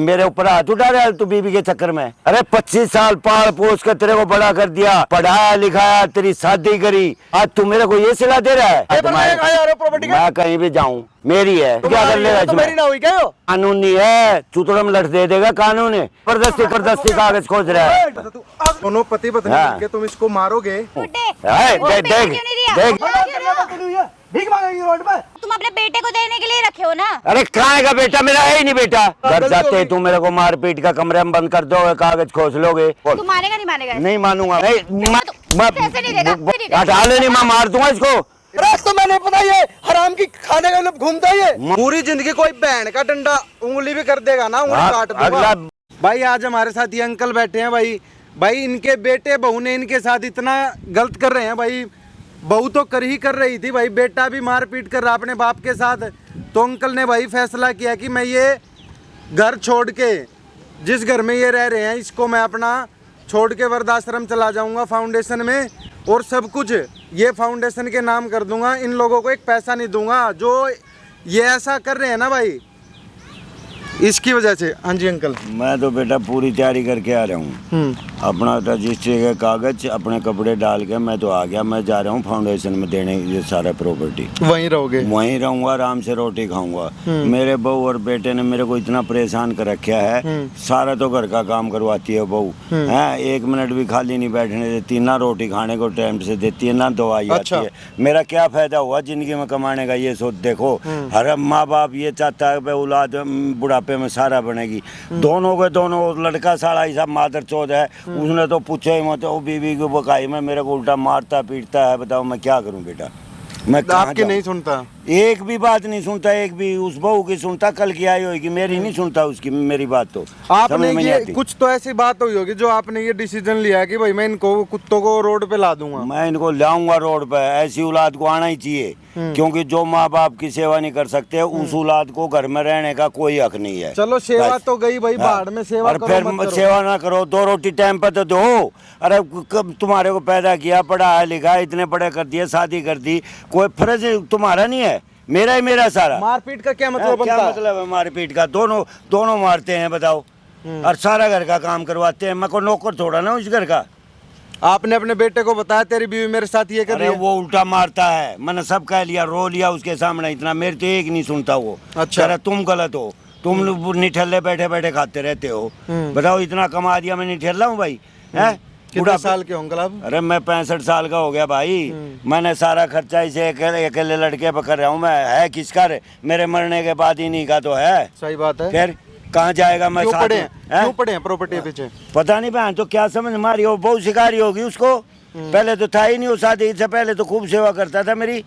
मेरे ऊपर हाथ उठा रहा है तू बीबी के चक्कर में। अरे 25 साल पाल पोस कर तेरे को बड़ा कर दिया, पढ़ाया लिखाया, तेरी शादी करी, आज तू मेरे को ये सिला दे रहा है। मैं कहीं भी जाऊँ मेरी है, क्या कर लेगा इसमें? मेरी ना हुई क्या? कानूनी है, चुतड़म लट दे देगा कानून है। जबरदस्ती कागज खोज रहा है। दोनों पति पत्नी मिलके तुम इसको मारोगे। भीख मांगेगी रोड पे? तुम अपने बेटे को देने के लिए रखे हो ना? अरे कहाँ का बेटा? मेरा है ही नहीं बेटा। घर जाते तुम मेरे को मार पीट का कमरे में बंद कर दोगे, कागज खोज लोगे। तू मानेगा नहीं मानेगा? नहीं मानूंगा। हटा ले, नहीं मैं मार दूंगा इसको। तो मैंने पता ये हराम की खाने के लिए घूमता है ये। पूरी जिंदगी कोई बहन का डंडा उंगली भी कर देगा ना, उंगली काट दूंगा। भाई आज हमारे साथ ये अंकल बैठे हैं भाई इनके बेटे बहू ने इनके साथ इतना गलत कर रहे हैं भाई। बहू तो कर रही थी भाई, बेटा भी मार पीट कर रहा अपने बाप के साथ। तो अंकल ने भाई फैसला किया कि मैं ये घर छोड़ के, जिस घर में ये रह रहे हैं इसको मैं अपना छोड़ के वृद्धाश्रम चला जाऊंगा फाउंडेशन में, और सब कुछ ये फाउंडेशन के नाम कर दूंगा। इन लोगों को एक पैसा नहीं दूंगा जो ये ऐसा कर रहे हैं ना भाई, इसकी वजह से। हाँ जी अंकल। मैं तो बेटा पूरी तैयारी करके आ रहा हूँ। अपना रजिस्ट्री के कागज, अपने कपड़े डाल के मैं तो आ गया। मैं जा रहा हूँ फाउंडेशन में देने ये सारा प्रॉपर्टी। वहीं रहोगे? वहीं रहूंगा, आराम से रोटी खाऊंगा। मेरे बहू और बेटे ने मेरे को इतना परेशान कर रखा है, सारा तो घर का काम करवाती है बहू है, 1 मिनट भी खाली नहीं बैठने देती, ना रोटी खाने को टाइम से देती है, ना दवाई आती है। मेरा क्या फायदा हुआ जिंदगी में कमाने का? ये सोच देखो, हर माँ बाप ये चाहता है औलाद बुढ़ापे में सारा बनेगी। दोनों के दोनों, लड़का साला ही सब मादर चौध है, उसने तो पूछो ही मत। वो बीवी को बकाई में मेरे को उल्टा मारता पीटता है। बताओ मैं क्या करूं बेटा? मैं आपकी नहीं सुनता, एक भी बात नहीं सुनता, एक भी उस बहू की सुनता। कल की आई होगी, मेरी नहीं सुनता उसकी, मेरी बात तो आपने ये कुछ तो ऐसी बात हुई होगी जो आपने ये डिसीजन लिया कि भाई मैं इनको कुत्तों को रोड पे ला दूंगा। मैं इनको लाऊंगा रोड पे। ऐसी औलाद को आना ही चाहिए, क्योंकि जो माँ बाप की सेवा नहीं कर सकते उस औलाद को घर में रहने का कोई हक नहीं है। चलो सेवा तो गई भाई, बाढ़ में सेवा करो, फिर मत करो। सेवा ना करो, 2 रोटी टाइम पे तो दो। अरे कब तुम्हारे को पैदा किया, पढ़ाया लिखा, इतने बड़े कर दिए, शादी कर दी, कोई फर्ज तुम्हारा नहीं है, मेरा ही मेरा सारा। मारपीट का क्या मतलब बनता है? क्या मतलब है मारपीट का? दोनों मारते हैं बताओ, और सारा घर का काम करवाते हैं। मैं को नौकर थोड़ा ना उस घर का। आपने अपने बेटे को बताया तेरी बीवी मेरे साथ ये कर रही है? वो उल्टा मारता है, मैंने सब कह लिया, रो लिया उसके सामने इतना, मेरे तो एक नहीं सुनता वो। अच्छा, तुम गलत हो, तुम निठल्ले बैठे बैठे खाते रहते हो। बताओ इतना कमा दिया, मैं निठल्ला हूँ भाई? है कितने साल के होंगे आप? अरे मैं 65 साल का हो गया भाई। मैंने सारा खर्चा इसे अकेले लड़के पर कर रहा हूँ मैं। है किसका? मेरे मरने के बाद इन्हीं का तो है। सही बात है। फिर कहाँ जाएगा? मैं क्यों पड़े हैं प्रॉपर्टी पीछे? पता नहीं बहन तो क्या समझ मारी हो, बहुत शिकारी होगी उसको। पहले तो था ही नहीं, वो शादी से पहले तो खूब सेवा करता था मेरी।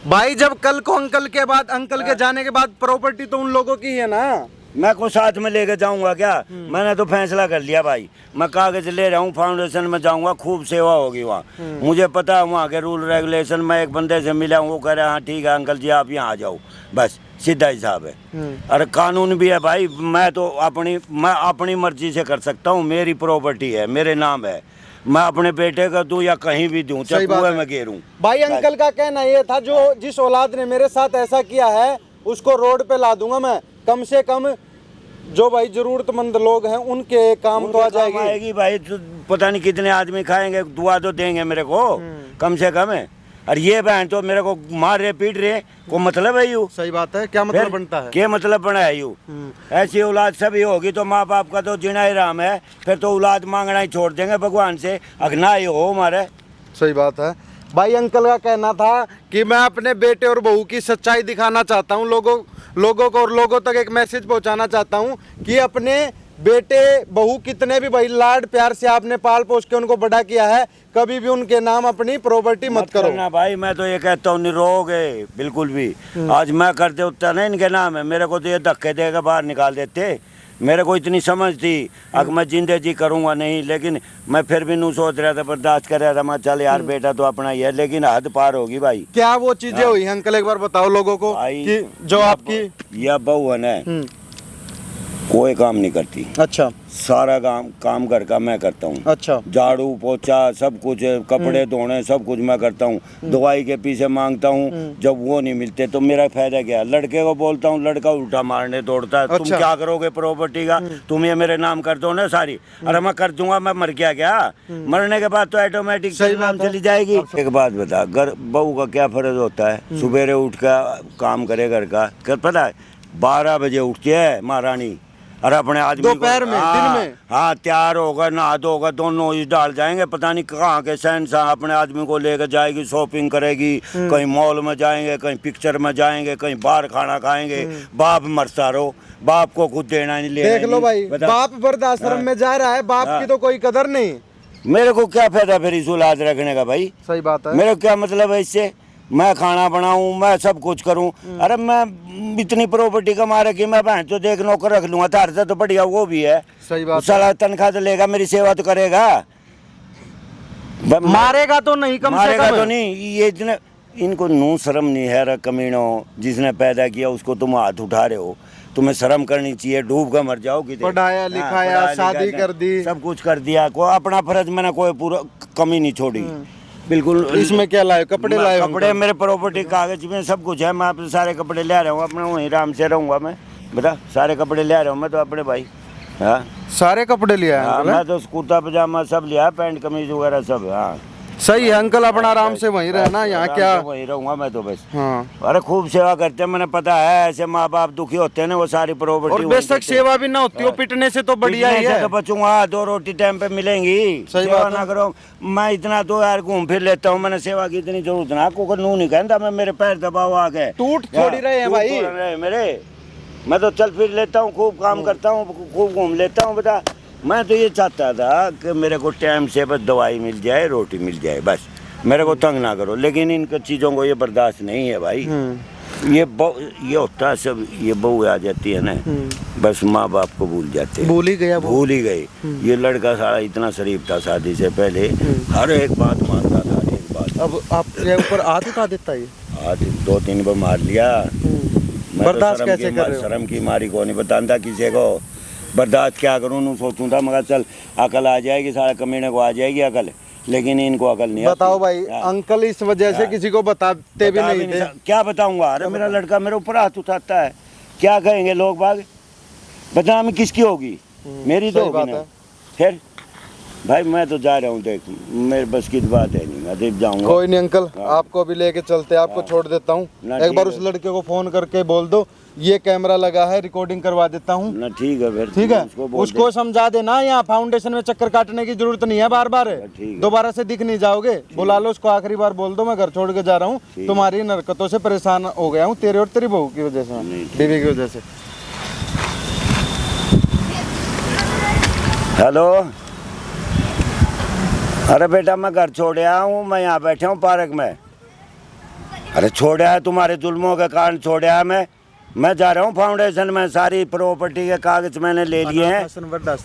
भाई जब कल को अंकल के जाने के बाद प्रॉपर्टी तो उन लोगों की है ना। मैं को साथ में लेके जाऊंगा क्या? मैंने तो फैसला कर लिया भाई, मैं कागज ले रहा हूँ, फाउंडेशन में जाऊंगा, खूब सेवा होगी वहाँ। मुझे पता है वहाँ के रूल रेगुलेशन। मैं एक बंदे से मिला हूँ, वो कह रहा है हाँ ठीक है अंकल जी आप यहाँ आ जाओ, बस सीधा हिसाब है। अरे कानून भी है भाई, मैं तो अपनी मर्जी से कर सकता हूँ, मेरी प्रॉपर्टी है, मेरे नाम है, मैं अपने बेटे का दूं या कहीं भी दूं, चाहे कुएं में गिरूं। भाई अंकल का कहना ये था जो जिस औलाद ने मेरे साथ ऐसा किया है उसको रोड पे ला दूंगा मैं। कम से कम जो भाई जरूरतमंद लोग हैं उनके काम तो आ जाएगी भाई। तो पता नहीं कितने आदमी खाएंगे, दुआ तो देंगे मेरे को कम से कम है। और ये बहन तो मेरे को मार रहे पीट रहे, को मतलब है यू? सही बात है, क्या मतलब बनता है? क्या मतलब बना है यू? ऐसी औलाद सभी होगी तो माँ बाप का तो जीना ही राम है, फिर तो औलाद मांगना ही छोड़ देंगे भगवान से, अगना ही हो हमारे। सही बात है भाई। अंकल का कहना था कि मैं अपने बेटे और बहू की सच्चाई दिखाना चाहता हूँ लोगों को, और लोगों तक एक मैसेज पहुँचाना चाहता हूँ कि अपने बेटे बहू कितने भी भाई लाड प्यार से आपने पाल पोस के उनको बड़ा किया है, कभी भी उनके नाम अपनी प्रॉपर्टी मत करो ना भाई। मैं तो ये कहता हूँ निरोग है बिल्कुल भी। आज मैं करते उतना नहीं इनके नाम है, मेरे को तो ये धक्के देकर बाहर निकाल देते। मेरे को इतनी समझ थी अगर मैं जिंदे जी करूँगा नहीं, लेकिन मैं फिर भी नहीं सोच रहा था, बर्दाश्त कर रहा था। मैं चल यार बेटा तो अपना ही है, लेकिन हद पार होगी भाई। क्या वो चीजें हुई अंकल, एक बार बताओ लोगों को कि जो आपकी यह बहू है ना, कोई काम नहीं करती। अच्छा सारा काम घर का मैं करता हूँ। अच्छा झाड़ू पोछा सब कुछ, कपड़े धोने सब कुछ मैं करता हूँ। दवाई के पीछे मांगता हूँ, जब वो नहीं मिलते तो मेरा फायदा क्या। लड़के को बोलता हूँ, लड़का उल्टा मारने दौड़ता है। तुम अच्छा। क्या करोगे प्रॉपर्टी का, तुम ये मेरे नाम कर दो ना सारी। अरे मैं कर दूंगा, मैं मर गया क्या? मरने के बाद तो ऑटोमेटिक सही नाम बात है। चली जाएगी। एक बात बता, घर बहू का क्या फर्ज होता है? सुबेरे उठ कर काम करे घर का, पता है 12 बजे उठती है महारानी। अरे अपने आदमी दोपहर में, दिन में? हाँ, तैयार होगा, नहा धोगा, दोनों ही डाल जाएंगे। पता नहीं कहाँ के शहंशाह अपने आदमी को लेकर जाएगी, शॉपिंग करेगी, कहीं मॉल में जाएंगे, कहीं पिक्चर में जाएंगे, कहीं बाहर खाना खाएंगे। बाप मरता रहो, बाप को खुद देना नहीं लेना। देख लो भाई, बता। बाप वृद्धाश्रम में जा रहा है, बाप की तो कोई कदर नहीं। मेरे को क्या फायदा फिर इस औलाद रखने का भाई? सही बात है। मेरे को क्या मतलब है इससे? मैं खाना बनाऊं, मैं सब कुछ करूं। अरे मैं इतनी प्रॉपर्टी कमा रखी, मैं बहन तो देख नौकर रख लूंगा, तार से तो बढ़िया वो भी है। सही बात है। साला तनख्वाह तो लेगा, मेरी सेवा तो करेगा। मारेगा तो नहीं, कम से मारेगा कम तो नहीं। ये इतने इनको नू शर्म नहीं है। रे कमीनों, जिसने पैदा किया उसको तुम हाथ उठा रहे हो। तुम्हें शर्म करनी चाहिए, डूब कर मर जाओ। पढ़ाया लिखाया, शादी कर दी, सब कुछ कर दिया। को अपना फर्ज मैंने कोई पूरा कमी नहीं छोड़ी। बिल्कुल। इसमें क्या लाए? कपड़े लाए? कपड़े मेरे प्रॉपर्टी कागज में सब कुछ है। मैं अपने सारे कपड़े ले रहा हूँ, अपने वहीं आराम से रहूँगा मैं। बता, सारे कपड़े ले रहा हूँ मैं तो अपने भाई। हाँ, सारे कपड़े लिया है हाँ, अंकल? मैं तो कुर्ता पजामा सब लिया, पैंट कमीज वगैरह सब। हाँ सही है अंकल, अपना आराम से वहीं रहना, यहाँ आराम क्या। से वहीं रहूँगा मैं तो बस। हाँ, अरे खूब सेवा करते हैं, मैंने पता है। ऐसे माँ बाप दुखी होते हैं ना, वो सारी प्रॉपर्टी। और बेशक सेवा भी ना होती हो, पिटने से तो बढ़िया ही है। तो बचूंगा, 2 रोटी टाइम पे मिलेंगी। सही सेवा बात है। ना करो। मैं इतना तो यार घूम फिर लेता हूँ, मैंने सेवा की इतनी जरूरत ना। को नू नहीं कहता मैं, मेरे पैर दबाव आ गए। टूट थोड़ी रहे हैं भाई मेरे। मैं तो चल फिर लेता हूँ, खूब काम करता हूँ, खूब घूम लेता हूँ। बता, मैं तो ये चाहता था कि मेरे को टाइम से बस दवाई मिल जाए, रोटी मिल जाए, बस। मेरे को तंग ना करो। लेकिन इन चीज़ों को ये बर्दाश्त नहीं है भाई। ये होता है सब। ये बहू आ जाती है ना, बस माँ बाप को भूल जाते हैं। भूल ही गया वो। भूल ही गए। ये लड़का सारा इतना शरीफ था, शादी से पहले हर एक बात मानता था, हर एक बात। अब आपके ऊपर हाथ उठा देता है ये? आज 2-3 बार मार लिया। मैं तो बर्दाश्त कैसे कर रहे हो? शर्म की मारी को नहीं बताता किसी को। बर्दाश्त क्या करूँ, नू सोचूं था मगर चल अकल आ जाएगी, सारा कमीने को आ जाएगी अकल। लेकिन इनको अकल नहीं बताओ आती। भाई, अंकल इस वजह से किसी को बताते भी नहीं थे। क्या बताऊंगा? अरे मेरा लड़का मेरे ऊपर हाथ उठाता है, क्या कहेंगे लोग बाग? बदनामी किसकी होगी? मेरी तो सही होगी बात ना। है। फिर भाई मैं तो जा रहा हूँ, देख मेरे बस की बात है नहीं, मैं देख जाऊंगा। कोई नहीं अंकल, आपको भी लेके चलते, आपको छोड़ देता हूँ। ना, एक बार ठीक उस है। लड़के को फोन करके बोल दो ये कैमरा लगा है, रिकॉर्डिंग करवा देता हूँ। ना ठीक है फिर। ठीक है, बोल उसको दे। समझा देना यहाँ फाउंडेशन में चक्कर काटने की जरूरत नहीं है बार बार। ठीक है। दोबारा से दिख नहीं जाओगे। बुला लो उसको, आखिरी बार बोल दो मैं घर छोड़ के जा रहा हूँ, तुम्हारी इन हरकतों से परेशान हो गया हूँ, तेरे और तेरी बहू की वजह से, बीवी की वजह से। हेलो। अरे बेटा मैं घर छोड़ आया हूँ, मैं यहाँ बैठा हूँ पार्क में। अरे छोड़ आया, तुम्हारे जुल्मों के कारण छोड़ आया मैं जा रहा हूँ फाउंडेशन में। सारी प्रॉपर्टी के कागज मैंने ले लिए हैं।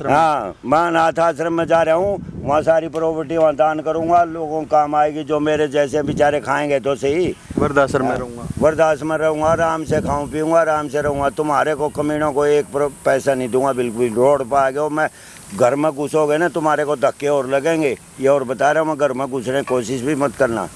हाँ, मैं अनाथ आश्रम में जा रहा हूँ, वहाँ सारी प्रॉपर्टी वहाँ दान करूँगा, लोगों को काम आएगी। जो मेरे जैसे बेचारे खाएंगे तो सही। वृद्धाश्रम में रहूँगा, वृद्धाश्रम में रहूँगा, आराम से खाऊँ पीऊँगा, आराम से रहूँगा। तुम्हारे को कमीनों को एक पैसा नहीं दूंगा बिल्कुल। रोड पर आ गए हो, मैं घर में घुसोगे ना, तुम्हारे को धक्के और लगेंगे। ये और बता रहा हूँ, मैं घर में घुसने की कोशिश भी मत करना।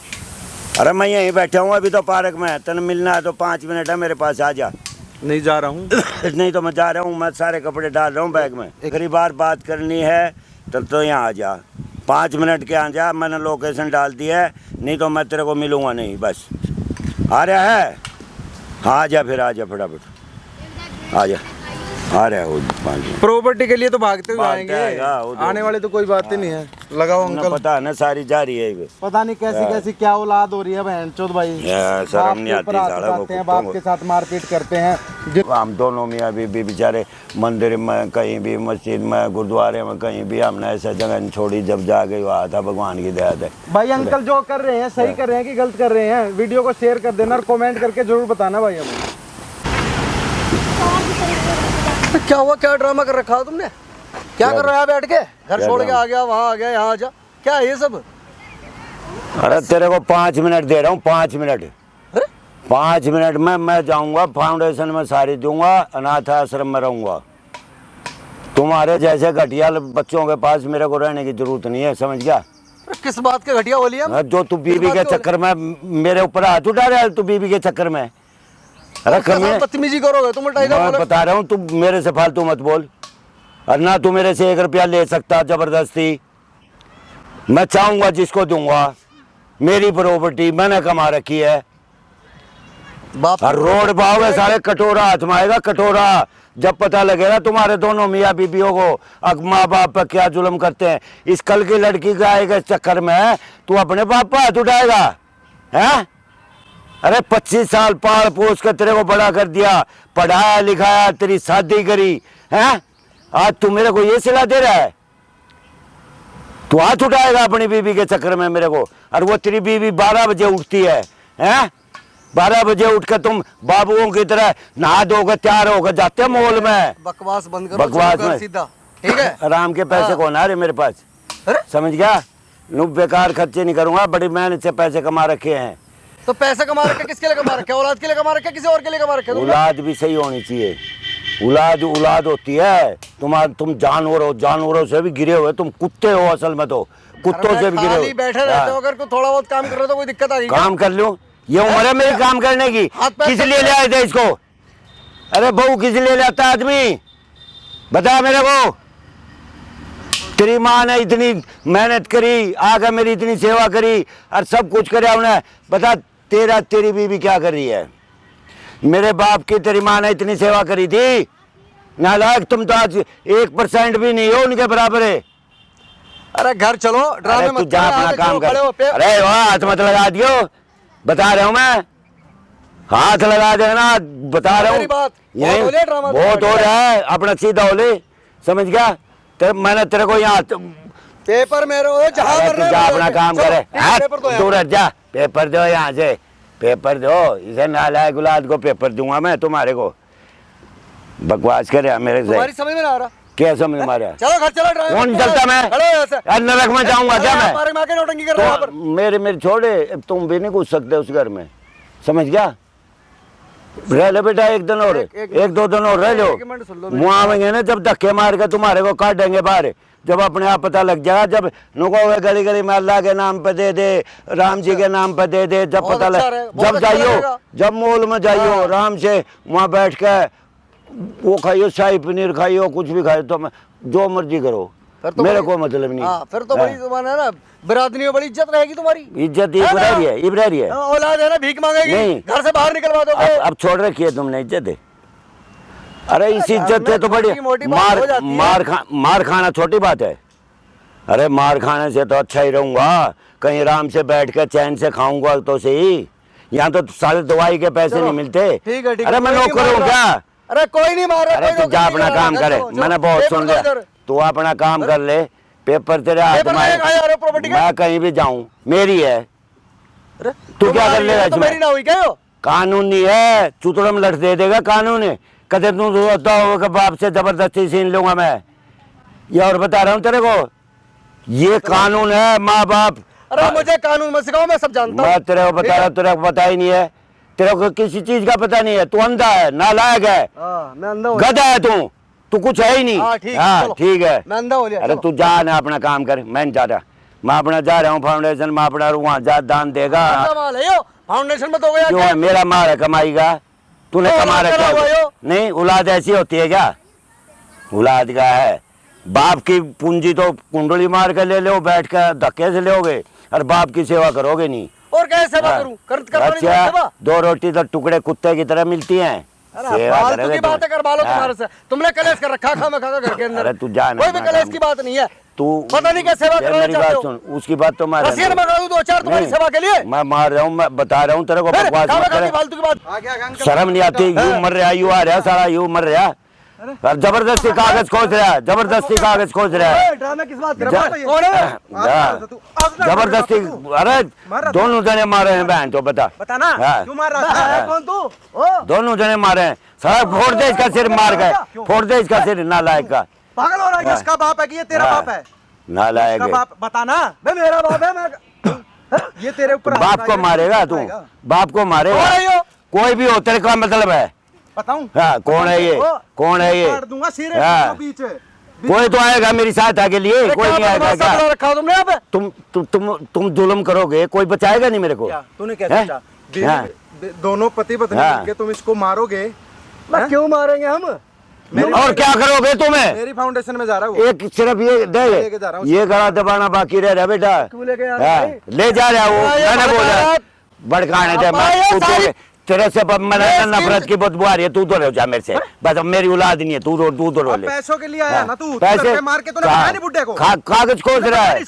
अरे मैं यहीं बैठा हूँ अभी तो पार्क में। तन मिलना है तो 5 मिनट है मेरे पास, आ जा। नहीं जा रहा हूँ। नहीं तो मैं जा रहा हूँ, मैं सारे कपड़े डाल रहा हूँ बैग में। आखिरी बार बात करनी है तो यहाँ आ जा, 5 मिनट के आ जा। मैंने लोकेशन डाल दी है, नहीं तो मैं तेरे को मिलूँगा नहीं। बस आ रहा है? हाँ आ जा, फिर आ जा फटाफट आ जा। आ रहा है वो 5 मिनट। प्रॉपर्टी के लिए तो भागते हुए भागते आएंगे, आएगा वो तो। आने वाली तो कोई बात ही नहीं है। लगाओ अंकल। पता है ना, सारी जा रही है ये। पता नहीं कैसी कैसी क्या औलाद हो रही है बहनचोद भाई। शर्म नहीं आती साला को। बाप के साथ मारपीट करते हैं। हम दोनों में अभी भी बेचारे मंदिर में, कहीं भी मस्जिद में, गुरुद्वारे में, कहीं भी हमने ऐसा जगह नहीं छोड़ी। जब जा गई वहाँ था, भगवान की दया है। भाई अंकल जो कर रहे हैं सही कर रहे हैं कि गलत कर रहे हैं? वीडियो को शेयर कर देना और कमेंट करके जरूर बताना भाई हमें। क्या हुआ? क्या ड्रामा कर रखा है तुमने? क्या कर रहा है बैठ के? घर छोड़ के आ गया, वहाँ आ गया, यहाँ आ जा, क्या है ये सब? अरे तेरे को 5 मिनट दे रहा हूँ, 5 मिनट। अरे 5 मिनट में मैं जाऊँगा फाउंडेशन में, सारी दूंगा, अनाथ आश्रम में रहूँगा। तुम्हारे जैसे घटिया बच्चों के पास मेरे को रहने की जरूरत नहीं है, समझ गया? किस बात के घटिया बोली है? जो तू बीबी के चक्कर में मेरे ऊपर हाथ उठा रहा है, तू बीबी के चक्कर में। अरे बदतमीजी करोगे तुम, मैं बता रहा हूँ, तू मेरे से फालतू मत बोल। और ना तू मेरे से 1 रुपया ले सकता जबरदस्ती। मैं चाहूंगा जिसको दूंगा, मेरी प्रॉपर्टी मैंने कमा रखी है। बाप और रोड पाओगे सारे कटोरा हाथ में आएगा, कटोरा। जब पता लगेगा तुम्हारे दोनों मियाँ बीबियों को अब माँ बाप पर क्या जुल्म करते हैं। इस कल की लड़की का आएगा चक्कर में तू अपने बाप पर हाथ उठाएगा, हैं? अरे 25 साल पाल पोस कर तेरे को बड़ा कर दिया, पढ़ाया लिखाया, तेरी शादी करी, हैं? आज तू मेरे को ये सिला दे रहा है? तू हाथ उठाएगा अपनी बीबी के चक्कर में मेरे को? और वो तेरी बीबी 12 बजे उठती है, हैं? 12 बजे उठकर तुम बाबुओं की तरह नहा धोकर तैयार होकर जाते हैं मॉल में। बकवास बंद करो, बकवास में सीधा, ठीक है? आराम के पैसे हाँ। कौन आ रहे मेरे पास, समझ गया? नु बेकार खर्चे नहीं करूंगा, बड़ी मेहनत से पैसे कमा रखे हैं। तो पैसे कमा रखे किसके लिए कमा रखे? औलाद के लिए कमा रखे, किसी और के लिए कमा रखे? औलाद भी सही होनी चाहिए। औलाद होती है। तुम जानवर हो, जानवरों से भी गिरे हुए, तुम कुत्ते हो असल में, तो कुत्तों से भी गिरे खाली बैठे रहते हो, अगर कोई थोड़ा बहुत काम कर रहे तो कोई दिक्कत आ गई? काम कर लूं, ये उम्र है मेरी काम करने की। किस लिए ले आए थे इसको? अरे बहू किस लिए लाता आदमी, बता मेरे को? तेरी माँ ने इतनी मेहनत करी, आगे मेरी इतनी सेवा करी और सब कुछ करे उन्हें, बता तेरी बीवी क्या कर रही है? मेरे बाप की तेरी माँ ने इतनी सेवा करी थी? नालायक, तुम तो आज 1% भी नहीं हो उनके बराबर है। अरे घर चलो, ड्रामे मत जा, अपना काम कर। अरे वाह, हाथ मत लगा दियो, बता रहा हूँ मैं, हाथ लगा देना, बता रहा हूँ। बहुत हो रहा है, अपना सीधा हो ले, समझ गया? मैंने तेरे को यहाँ पेपर मेरे जा अपना काम करे, दूर हट जा। पेपर दो यहाँ से, पेपर दो। इसे नालायक गुलाद को पेपर दूंगा मैं तुम्हारे को। बकवास करे मेरे से, तुम्हारी समझ में ना आ रहा? क्या समझ में आ रहा? चलो घर चलो। कौन चलता? मैं नरक में जाऊंगा क्या मैं? तो मेरे छोड़े, तुम भी नहीं घुस सकते उस घर में, समझ गया? रह लो बेटा, एक दिन और, एक दो दिन और रह लो। वहाँ आवेंगे ना जब धक्के मार के तुम्हारे को काट देंगे बाहर, जब अपने आप पता लग जाएगा, जब नुको गली गली में अल्लाह के नाम पे दे दे, राम जी के नाम पे दे दे, जब पता लग, जब जाइयो, जब मॉल में जाइयो आराम से, वहाँ बैठ के वो खाइयो, शाही पनीर खाइयो, कुछ भी खाइयो, तो जो मर्जी करो, मेरे को मतलब नहीं। फिर तो बड़ी जुबान है ना, बिरादरी में बड़ी इज्जत रहेगी तुम्हारी। इज्जत इब्रारी है। औलाद है ना, भीख मांगेगी, घर से बाहर निकलवा दोगे। अब छोड़ रखी है तुमने इज्जत है। अरे इस इज्जत से तो बड़ी मार खाना छोटी बात है। अरे मार खाने से तो अच्छा ही रहूंगा, कहीं आराम से बैठ कर चैन से खाऊंगा तो सही। यहाँ तो सारे दवाई के पैसे नहीं मिलते। अरे मैं नौकर हूँ क्या? अरे कोई नहीं मार रहा। अरे तू जा अपना काम करे, मैंने बहुत सुन लिया, तू अपना काम कर ले। पेपर तेरे हाथ में, मैं कहीं भी जाऊं मेरी है, तू क्या कर लेगा इसमें? कानून नहीं है, चुतड़म लट दे देगा कानून है। कदे तू रोता होगा बाप से जबरदस्ती छीन लूंगा मैं, ये और बता रहा हूँ तेरे को, ये कानून है। माँ बाप, अरे मुझे कानून मत सिखाओ, मैं सब जानता हूँ। मैं तेरे को बता रहा हूँ, तेरे को पता ही नहीं है, तेरे को किसी चीज का पता नहीं है। तू अंधा है, नालायक है, गधा है तू कुछ है ही नहीं। हाँ ठीक है, मैं अंधा हो गया। अरे तू जा ना अपना काम कर, मैं नहीं जा रहा, मैं अपना जा रहा हूँ फाउंडेशन में, अपना वहाँ जा दान देगा। फाउंडेशन में तो गया जो है मेरा माल है कमाईगा, तूने कमा रखा है नहीं? औलाद ऐसी होती है क्या? औलाद का है, बाप की पूंजी तो कुंडली मार कर ले लो, बैठ कर धक्के से लोगे, और बाप की सेवा करोगे नहीं। और क्या सेवा करूं? अच्छा, 2 रोटी तो टुकड़े कुत्ते की तरह मिलती हैं। फालतू की बातें करवा लो तुम्हारे से, तुमने कलेश कर रखा खा खा घर के अंदर। अरे तू जा ना, कोई भी कलेश की बात नहीं है, तू पता नहीं क्या सेवा करना चाहते हो। सुन, उसकी बात तो मैं रसियन मंगा दूं 2-4 तुम्हारी सेवा के लिए। मैं मार रहा हूँ, मैं बता रहा हूँ तेरे को, बकवास मत करे, फालतू की बात। शर्म नहीं आती? यूं मर रहा, यूं आ रहा, सारा यूं मर रहा, और जबरदस्ती कागज खोज रहा है, जबरदस्ती कागज खोज रहा है। किस बात कर रहा है? जबरदस्ती, अरे दोनों जने मारे हैं बहन, तो बता ना क्यों मार रहा है? कौन तू? दोनों जने मारे हैं, सारा फोड़ दे इसका सिर, मार गए, फोड़ दे इसका सिर, नालायक का। पागल हो रहा है? इसका बाप है कि ये तेरा बाप है? नालायक है। बता ना, मेरा बाप है, मैं ये तेरे ऊपर बाप को मारेगा तू? बाप को मारेगा? कोई भी हो, तेरे का मतलब है बताऊं? हाँ, कौन है ये? कौन है ये? काट दूंगा सिर बीच। कोई तो आएगा मेरी सहायता के लिए, कोई नहीं आएगा क्या? रखा तुमने यहाँ पे? तुम जुल्म करोगे, कोई बचाएगा नहीं मेरे को। तूने क्या सोचा? दोनों पति पत्नी मिलके तुम इसको मारोगे? क्यों मारेंगे हम? और क्या करोगे तुम्हें? मेरी फाउंडेशन में जा रहा हूँ। एक सिर्फ ये दे, ये गला दबाना बाकी रह रहा बेटा। ले जा रहा वो, मैंने बोला भड़काने दे। तेरे से नफरत की बदबू आ रही है, तू तो जा मेरे से। बस अब मेरी औलाद नहीं है, तू तो ले। पैसों के लिए आया ना तू? पैसे मार के तूने बताया नहीं बुड्ढे को? कागज खोज रहा है,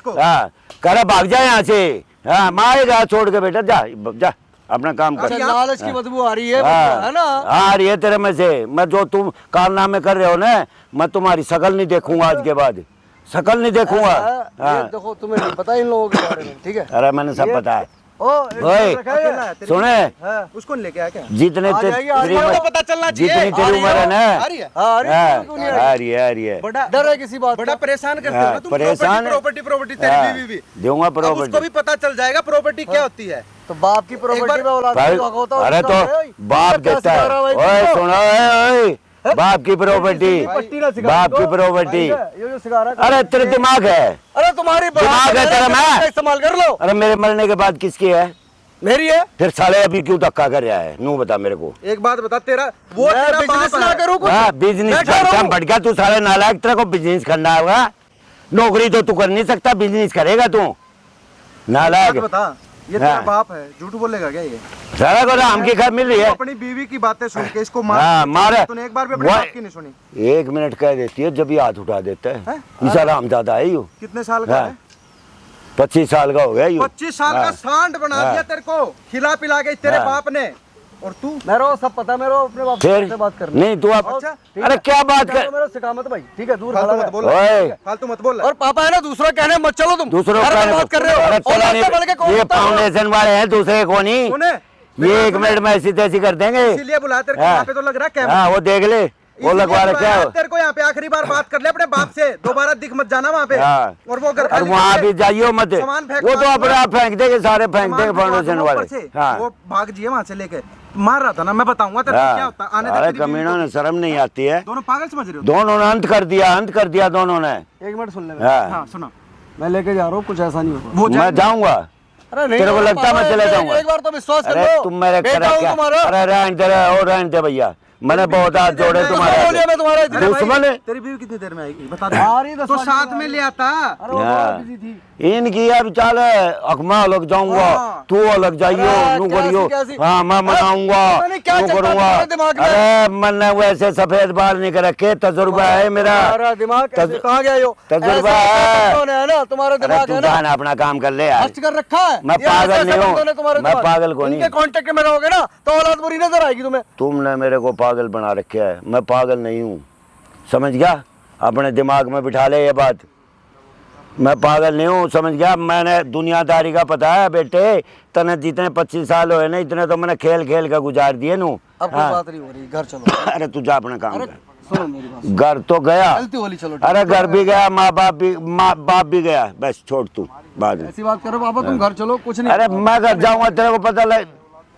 कह भाग जा यहाँ से। मारेगा छोड़ के बेटा, जा अपना काम कर। लालच की बदबू आ रही है, है ना? आ रही है तेरे में से। मैं जो तुम कारनामे कर रहे हो ना, मैं तुम्हारी शकल नहीं देखूंगा आज के बाद, शकल नहीं देखूंगा। देखो तुम्हें नहीं पता इन लोगों के बारे में, ठीक है? अरे मैंने सब पता है। सुने, उसको लेके आया क्या? जितने पता चलना चाहिए। जितनी तेरी उम्र है ना, आ रही है। डर है किसी बात? बड़ा परेशान करते हो ना तुम। परेशान, प्रॉपर्टी तेरी बीवी भी दूंगा प्रॉपर्टी। उसको भी पता चल जाएगा प्रॉपर्टी क्या होती है। तो बाप की प्रॉपर्टी में औलाद का हक होता है। अरे तो बाप देता है। ओए सुनो, बाप की प्रॉपर्टी, बाप की प्रॉपर्टी। अरे तेरे दिमाग है? अरे तुम्हारी दिमाग है तेरा? मैं इस्तेमाल कर लो। अरे मेरे मरने के बाद किसकी है? मेरी है। फिर साले अभी क्यों धक्का कर रहा है? नू बता मेरे को। एक बात बता, तेरा वो तेरा बिजनेस ना करूं कुछ? बिजनेस बढ़ गया तू, साले नालायक। तेरे को बिजनेस करना होगा, नौकरी तो तू कर नहीं सकता, बिजनेस करेगा तू, नालायक। बता, ये तेरा बाप है, झूठ बोलेगा क्या ये? सारा को राम की खबर मिल रही है। अपनी बीवी की बातें सुन के इसको मार। तूने एक बार भी अपने बाप की नहीं सुनी? 1 मिनट कह देती है, जब ये हाथ उठा देता है। ईसा राम ज्यादा है यू। कितने साल का है? 25 साल का हो गया यू। 25 साल का सांड बना दिया तेरे को, खिला पिला के तेरे बाप ने। और तू? मेरे सब पता, मेरे अपने बाप से बात करनी नहीं तू। अच्छा, अरे क्या बात कर? मेरा सिखा मत भाई, ठीक है? दूर फालतू मत बोल, फालतू मत बोल। और पापा है ना, दूसरा कहने मत चलो तुम। दूसरों बात कर रहे हो। ये फाउंडेशन वाले हैं, दूसरे को नहीं। ये 1 मिनट में ऐसी तैसी कर देंगे। इसीलिए बुला, तेरे को यहाँ पे तो लग रहा है। हाँ वो देख ले, वो लगवा रखा है। तेरे को यहाँ पे आखिरी बार बात कर ले अपने बाप से, दोबारा दिख मत जाना वहाँ पे। और वो घर वहाँ भी जाइयो मत, वो तो अपने आप फेंक देंगे, सारे फेंक देंगे फाउंडेशन वाले। वो भाग जिए वहाँ से लेके। मार रहा था ना, मैं बताऊंगा तेरे को क्या होता है। अरे कमीनों ने शर्म नहीं आती है। दोनों पागल समझ रहे हो? दोनों ने अंत कर दिया दोनों ने। 1 मिनट सुन ले। हाँ सुनो, मैं लेके जा रहा हूँ, कुछ ऐसा नहीं होगा। मैं जाऊंगा। अरे नहीं, तेरे को लगता है मैं चले जाऊंगा? एक बार तो विश्वास कर अरे लो। तुम मेरे बेटा हूं तुम्हारा। अरे रहने दे भैया, मैंने बहुत हाथ जोड़े तुम्हारे। मैं तुम्हारा दुश्मन है। तेरी बीवी कितनी देर में आएगी बता दे। तो साथ में ले आता। इनकी अब चाल मैं अलग जाऊंगा, तू अलग जाइयो, नू करियो। हाँ मैं मनाऊंगा, नू करूंगा। अरे मैंने वैसे सफेद बाल नहीं कर रखे, तजुर्बा है मेरा। दिमाग कहाँ गया यो? तजुर्बा है ना तुम्हारा दिमाग है ना? अपना काम कर ले यार। कर रखा है। मैं पागल नहीं हूँ, मैं पागल को नहीं। कांटेक्ट में रहोगे ना तो औलाद बुरी नजर आएगी तुम्हें। तुमने मेरे को पागल बना रखा है, मैं पागल नहीं हूँ, समझ गया? अपने दिमाग में बिठा ले ये बात, मैं पागल नहीं हूँ, समझ गया? मैंने दुनियादारी का पता है बेटे। तने जितने 25 साल हुए ना, इतने तो मैंने खेल खेल का गुजार दिए नू। अब कोई बात नहीं हो रही, घर चलो। अरे तू जा अपना काम कर। सुनो मेरी बात, घर तो गया, गलती होली, चलो। अरे घर भी गया, माँ बाप भी गया, बस छोड़ तू बाद में। ऐसी बात करो पापा, तुम घर चलो, कुछ नहीं। अरे मैं घर जाऊंगा, तेरे को पता लग,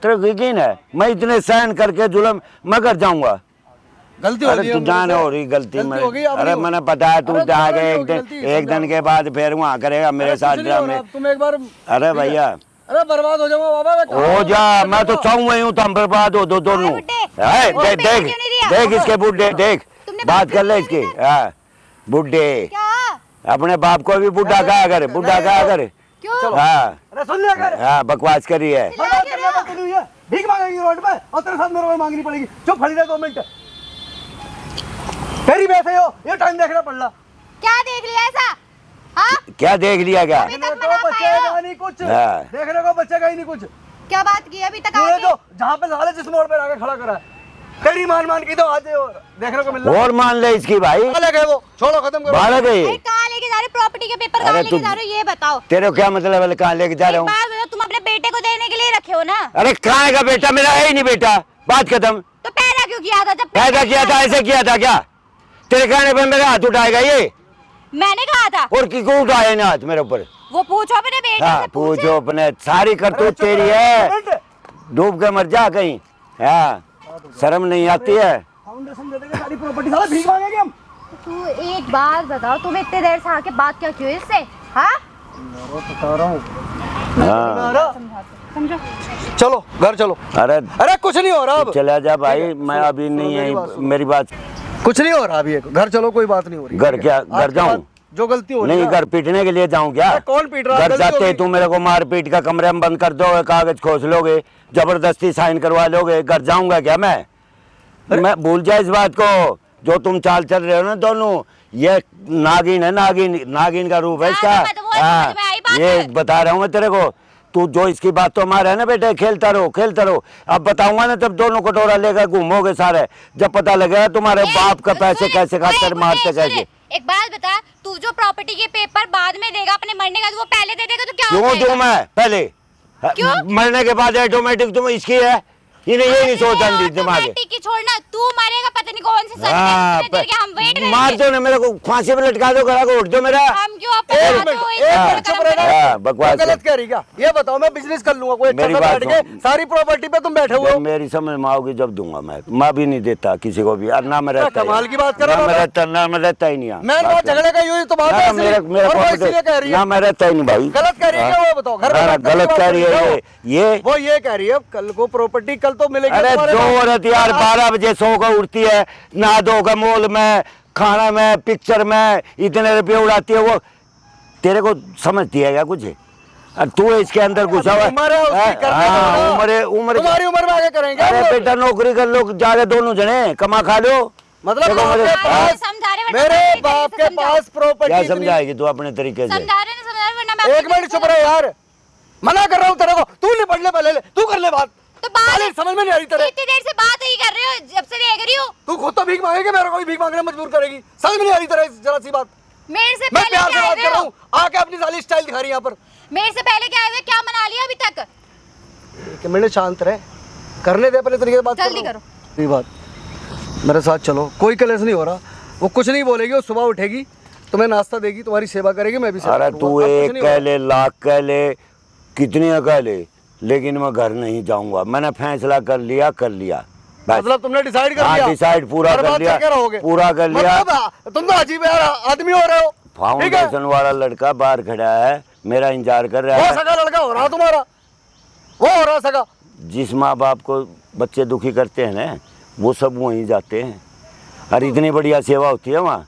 तेरे को यकीन है मैं इतने सहन करके जुल्म, मैं घर जाऊंगा। गलती हो गई, तू जाने हो रही गलती में। अरे मैंने पता है तू जाएगा एक दिन के बाद फिर वहाँ करेगा मेरे साथ ड्रामे। तुम एक बार, अरे भैया, अरे बर्बाद हो जाऊंगा बाबा। हो जा, मैं तो चाहूँ ही हूँ तो हम बर्बाद हो दो दोनों। देख इसके बुढ़े, देख बात कर ले इसकी। हाँ बुढ़े, अपने बाप को भी बुढ़ा कहा करे, बुढ़ा कहा करे। हाँ सुन लिया कर। हाँ बकवास करी है। भीख मांगेगी रोड पे और तेरे साथ मेरे को मांगनी पड़ेगी। चुप खड़ी रह 2 मिनट। तेरी वैसे हो, ये टाइम देखना पड़ रहा। क्या देख लिया ऐसा? हाँ? क्या देख लिया? क्या बचेगा नहीं कुछ, देखने को बचेगा ही नहीं कुछ। क्या बात की अभी तक? तो जहाँ पे साले जिस मोड़ पे आके खड़ा करा है, तेरी मान की तो आज देखने को मिल रहा है। और मान ले इसकी भाई। वो छोड़ो, खत्म करो। बाहर गई। कहाँ लेके जा रहे प्रॉपर्टी के पेपर? कहाँ लेके जा रहे हो ये बताओ। तेरे क्या मतलब है कहाँ लेके जा रहा हूँ? तुम अपने बेटे को देने के लिए रखे हो ना? अरे कहाँ का बेटा? मेरा है ही नहीं बेटा, बात खत्म। तो पैदा क्यों किया था? जब पैदा किया था ऐसे किया था क्या? तेरे कहने पर मेरा हाथ उठाएगा ये? मैंने कहा था। और क्यों उठाए ना हाथ मेरे ऊपर? वो पूछो अपने बेटे से। पूछो अपने, सारी करतूत तेरी है, डूब के मर जा कहीं। हाँ शर्म नहीं आती है? फाउंडेशन दे देंगे, सारी प्रॉपर्टी साला भीख मांगेंगे हम। तू एक बात बताओ, तुम इतने देर से आके बात क्या क्यों इससे? हाँ बता रहा हूँ। हाँ समझो। चलो घर चलो। अरे अरे कुछ नहीं हो रहा अब, चला जा भाई, मैं अभी नहीं मेरी है बात सुनो। मेरी बात। कुछ नहीं हो रहा अभी, घर चलो, कोई बात नहीं हो रही। घर क्या, घर आज के जाऊं? बाद जो गलती हो रही नहीं है ना, घर पीटने के लिए जाऊं क्या? अरे कौन पीट रहा है? घर गलती हो जाते गई। तुम मेरे को मार पीट का कमरे में बंद कर दोगे, कागज खोस लोगे, जबरदस्ती साइन करवा लोगे, घर जाऊंगा क्या मैं भूल जाए इस बात को। जो तुम चाल चल रहे हो ना दोनों, ये नागिन है, नागिन का रूप है इसका। हाँ, ये बता रहा हूँ मैं तेरे को। तू जो इसकी बात तो हमारा है ना बेटे, खेलता रहो। अब बताऊंगा ना, तब दोनों कटोरा लेकर घूमोगे सारे, जब पता लगेगा तुम्हारे बाप का पैसे कैसे खाते मारते कैसे। एक बात बता, तू जो प्रॉपर्टी के पेपर बाद में देगा अपने मरने का, तो वो पहले दे देगा तो क्या हो क्यों जाएगा? दूं मैं पहले? क्यों? मरने के बाद ऑटोमेटिक तुम इसकी है, इन्हें ये नहीं सोचता दिमाग। ऑटोमेटिक की छोड़ना, तू मरेगा पता नहीं कौन से हाँ, सर के, हम वेट करेंगे। मार दो ना मेरे को, फांसी पे लटका दो, गला को उठ दो मेरा। हम क्यों आपको एक बताते मिनट, हो, एक इतना मिनट चुप कर्म रहना। करो। हाँ, बकवास तुम गलत कर। कह रही क्या? ये बताओ, मैं बिजनेस कर लूंगा, कोई मेरी अच्छा बात बैठ के सुन। सारी प्रॉपर्टी पे तुम बैठे हुए हो। जब मेरी समझ में आओगी जब दूंगा मैं भी नहीं देता किसी को भी, और ना मैं रहता कमाल की बात कर रहा ना हूँ मैं बाबा। रहता, ना मैं रहता ही नहीं यहाँ। मैं बहुत झगड़े का यूं तो बात है, मेरा इसलिए- और वो इसीलिए कह रही है। ना मैं रहता ही नहीं भाई। गलत कह रही है क्या? वो बताओ, घर में हाँ, बात करने गलत की कह बात रही कर है हो। ये। वो ये कह रही है कल को प्रॉपर्टी कल तो मिलेगी अरे तुम्हारे जो पास। औरत यार 12 बजे सो कर उठती है, नहा धो कर मॉल में, खाना में, पिक्चर में इतने रुपये उड़ाती है, वो तेरे को समझती है क्या कुछ? और तू इसके अंदर घुसा हुआ है। उम्र है उसकी, करने दो ना। उम्र तुम्हारी उम्र में आगे करेंगे अरे हम लोग। बेटा नौकरी कर लो, जा रहे दोनों जने, कमा खा लो। मतलब देखो बाप मेरे- के पास, समझा रहे वरना मेरे मैं बाप के समझाऊं। पास प्रॉपर्टी क्या इतनी- समझाएगी तू अपने तरीके से? समझा रहे ना, समझा रहे वरना मैं एक मिनट चुप रहे यार, मना कर रहा हूँ तेरे को। तू नहीं पढ़ ले, पहले ले, तू कर ले बात। तो बात साले समझ में नहीं आ रही तेरे। इतनी देर से बात ही कर रहे हो, जब से देख रही हो। तू खुद तो भीख मांगेगी, मेरे को भी भीख मांगने मजबूर करेगी। समझ में नहीं आ रही तेरे जरा सी बात। मेरे से मैं पहले प्यार से क्या बात आए कर रहा हो? हूँ, आके अपनी साली स्टाइल दिखा रही है यहाँ पर। मेरे से पहले क्या आए हुए, क्या मना लिया अभी तक? कि मैंने शांत रहे, करने दे अपने तरीके से बात। जल्दी कर रहा हूँ। ये बात मेरे साथ चलो, कोई कलेश नहीं हो रहा। वो कुछ नहीं बोलेगी, वो सुबह उठेगी, तुम्हें नाश्ता देगी, तुम्हारी सेवा करेगी, मैं भी सेवा अरे करूंगा। तू अब कुछ एक नहीं कह होगा। ले, लाख कह ले, कितनी कह ले, लेकिन मैं घर नहीं जाऊंगा। मैंने फैसला कर लिया बस। मतलब तुमने डिसाइड कर हाँ, लिया? डिसाइड पूरा हर कर बात लिया, करके रहोगे? पूरा कर लिया। मतलब तुम तो अजीब यार आदमी हो रहे हो। ठीक है, फाउंडेशन वाला लड़का बाहर खड़ा है, मेरा इंतजार कर रहा वो है। सगा लड़का हो रहा तुम्हारा, वो हो रहा सगा। जिस माँ बाप को बच्चे दुखी करते हैं ना, वो सब वहीं जाते हैं। और इतनी बढ़िया सेवा होती है वहाँ,